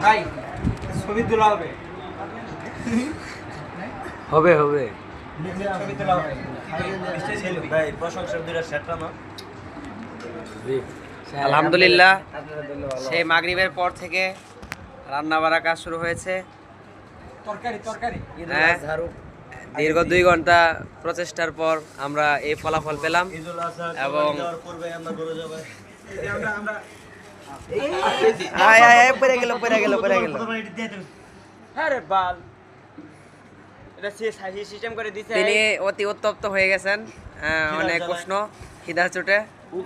ভাই ছবি তোলা হবে হবে হবে ছবি তোলা হবে ভাই প্রশংসার দুইটা সেটটা না আলহামদুলিল্লাহ সেই মাগরিবের পর থেকে রান্না বাড়া কাজ শুরু হয়েছে। তরকারি তরকারি হ্যাঁ, দীর্ঘ 2 ঘন্টা প্রচেষ্টার পর আমরা এই ফলাফল পেলাম ঈদুল আজহা এবং দেওয়ার পূর্বে আমরা ঘুরে যাব। আমরা আয় আয় আয় পড়ে গেল আরে বাল এটা সিস্টেম করে দিছে তিনি অতি উত্তপ্ত হয়ে গেছেন, অনেক উষ্ণ খিদার চোটে,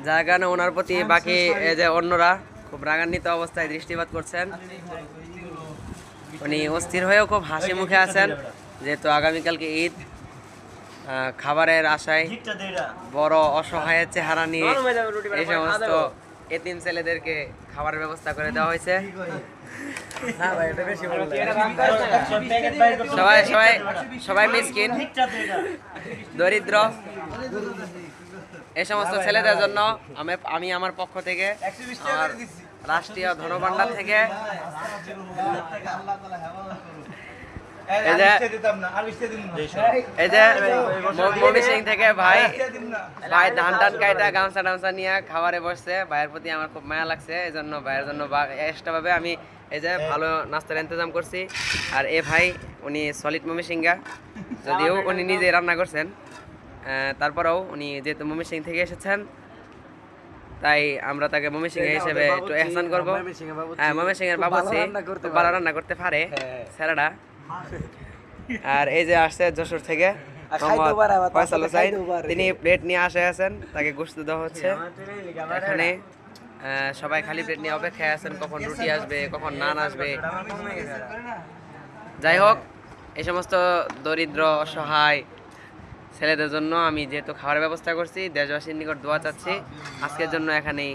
যার কারণে ওনার প্রতি বাকি এই যে অন্যরা খুব রাগান্বিত অবস্থায় দৃষ্টিপাত করছেন। উনি অস্থির হয়েও খুব হাসি মুখে আছেন, যেহেতু আগামীকালকে ঈদ। খাবারের আশায় ঠিকটা দেইরা বড় অসহায়ের চেহারা নিয়ে এই সমস্ত এতিম ছেলেদেরকে খাবারের ব্যবস্থা করে দেওয়া হয়েছে। সবাই সবাই সবাই মিসকিন, দরিদ্র এই সমস্ত ছেলেদের জন্য আমি আমার পক্ষ থেকে, আমার রাষ্ট্রীয় ধনভাণ্ডার থেকে এই যে মমি সিং থেকে ভাই ধান কাইটা গামছা টামছা নিয়ে খাবারে বসছে। ভাইয়ের প্রতি আমার খুব মায়া লাগছে, এই জন্য ভাইয়ের জন্য এক্সট্রা ভাবে আমি এই যে ভালো নাস্তার ইন্তজাম করছি। আর এ ভাই উনি সলিড মমি সিংগা, যদিও উনি নিজে রান্না করছেন, তারপরেও উনি যেহেতু মমি সিং থেকে এসেছেন তাই আমরা তাকে মমি সিং হিসেবে একটু এহসান করবো। হ্যাঁ, মমি সিং এর বাবুর্চি ভালো রান্না করতে পারে স্যারাডা। আর এই যে আসছে যশোর থেকে ফয়সাল হোসাইন, তিনি প্লেট নিয়ে আছেন, তাকে গোশত দেওয়া হচ্ছে। এখানে সবাই খালি প্লেট নিয়ে অপেক্ষায় আছেন কখন রুটি আসবে, কখন নান আসবে। যাই হোক, এই সমস্ত দরিদ্র অসহায় ছেলেদের জন্য আমি যেহেতু খাবারের ব্যবস্থা করছি, দেশবাসীর নিকট দোয়া চাচ্ছি। আজকের জন্য এখানেই